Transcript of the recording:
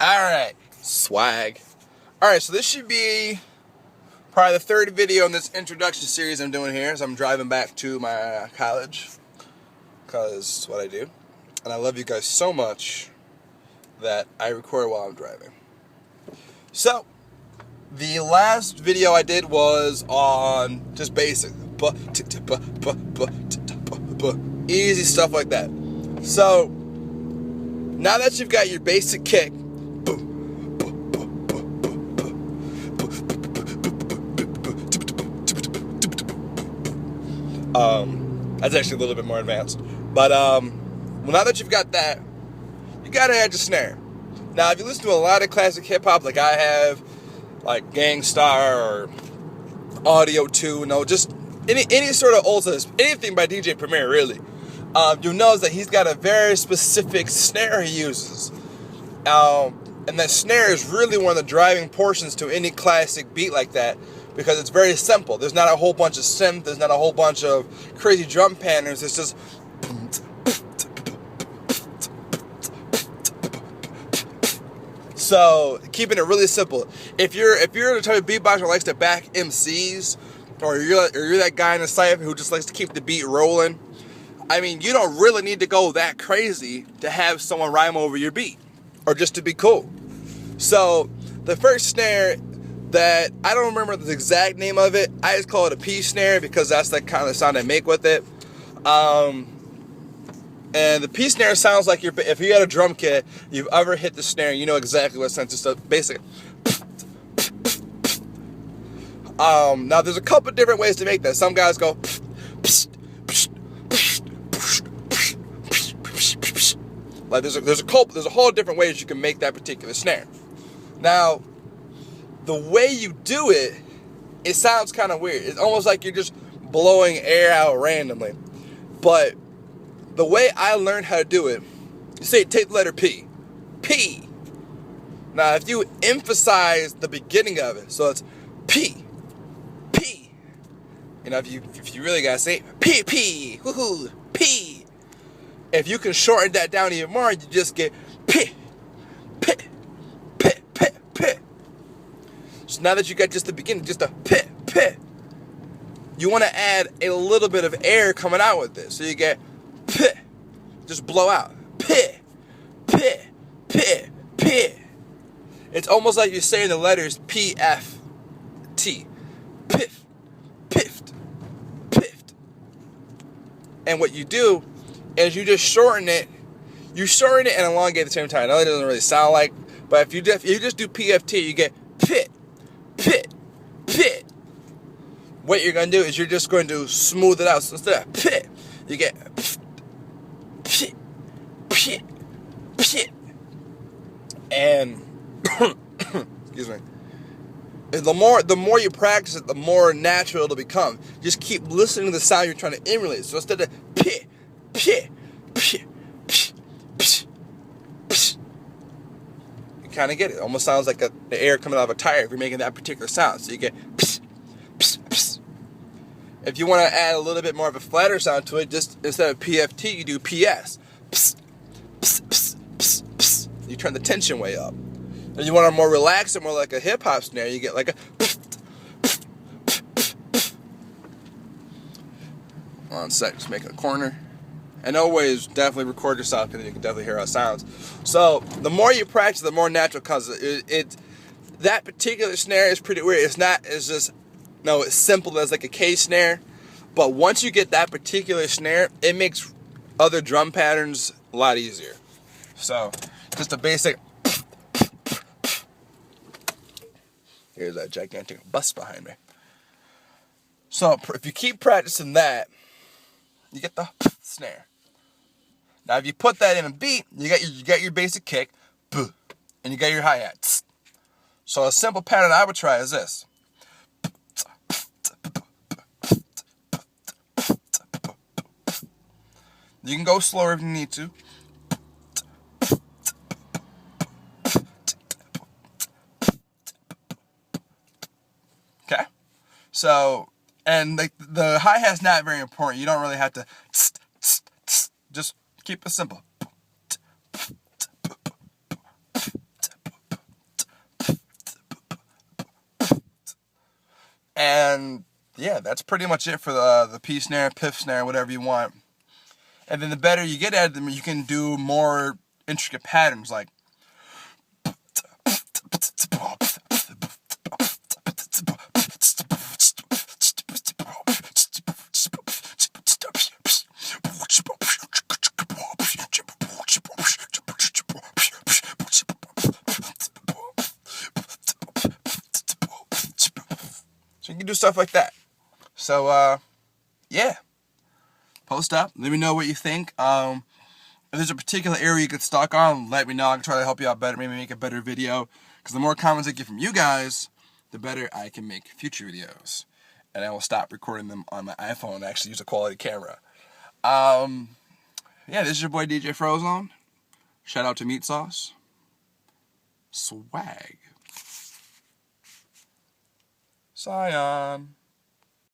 Alright, swag. Alright, so this should be probably the third video in this introduction series I'm doing here as I'm driving back to my college. Because it's what I do. And I love you guys so much that I record while I'm driving. So, the last video I did was on just basic, easy stuff like that. So, now that you've got your basic kick, that's actually a little bit more advanced. But well, now that you've got that, you gotta add your snare. Now, if you listen to a lot of classic hip hop, like I have, like Gangstar or Audio 2, just any sort of old stuff, anything by DJ Premier, really, you'll notice that he's got a very specific snare he uses. And that snare is really one of the driving portions to any classic beat like that, because it's very simple. There's not a whole bunch of synth, there's not a whole bunch of crazy drum patterns, it's just so keeping it really simple. If you're the type of beatboxer who likes to back MCs, or you're that guy in the cypher who just likes to keep the beat rolling, I mean, you don't really need to go that crazy to have someone rhyme over your beat, or just to be cool. So the first snare that, I don't remember the exact name of it, I just call it a P snare because that's the kind of sound I make with it. And the P snare sounds like if you got a drum kit, you've ever hit the snare, you know exactly what it sounds. Just a basic. Now there's a couple different ways to make that. Some guys go like there's a whole different ways you can make that particular snare. Now, the way you do it, it sounds kind of weird. It's almost like you're just blowing air out randomly. But the way I learned how to do it, you say take the letter P. P. Now, if you emphasize the beginning of it, so it's P. P. You know, if you really gotta say P, P, woohoo, P. If you can shorten that down even more, you just get P. P. P. P. P. So now that you got just the beginning, just a P. P. You want to add a little bit of air coming out with this. So you get P. Just blow out. P. P. P. P. It's almost like you're saying the letters P, F, T. Piff. Piffed. Piffed. And what you do is you just shorten it. You shorten it and elongate at the same time. I know it doesn't really sound like, but if you just do PFT, you get pit. Pit. Pit. What you're going to do is you're just going to smooth it out. So instead of pit, you get pit, pit, pit. And, excuse me. The more you practice it, the more natural it'll become. Just keep listening to the sound you're trying to emulate. So instead of pit, pit, pit, pit, pit, pit, you kind of get it. It almost sounds like the air coming out of a tire if you're making that particular sound. So you get psh, psh, psh. If you want to add a little bit more of a flatter sound to it, just instead of PFT, you do PS. Psh, psh, psh, psh, psh. You turn the tension way up. And you want to more relaxed and more like a hip hop snare, you get like a psh, psh, psh, psh, psh. One sec, just making a corner. And always definitely record yourself because you can definitely hear how it sounds. So the more you practice, the more natural it comes. That particular snare is pretty weird. It's simple as like a K snare. But once you get that particular snare, it makes other drum patterns a lot easier. So just a basic. Here's that gigantic bus behind me. So if you keep practicing that, you get the snare. Now, if you put that in a beat, you got your basic kick, and you got your hi-hat. So a simple pattern I would try is this. You can go slower if you need to. Okay? So, and the hi-hat's not very important. You don't really have to just keep it simple. And yeah, that's pretty much it for the P snare, piff snare, whatever you want. And then the better you get at them, you can do more intricate patterns like so you can do stuff like that. So yeah, post up. Let me know what you think. If there's a particular area you get stuck on, let me know. I can try to help you out better, maybe make a better video. Because the more comments I get from you guys, the better I can make future videos. And I will stop recording them on my iPhone and actually use a quality camera. Yeah, this is your boy DJ Frozone. Shout out to Meat Sauce. Swag. Scion.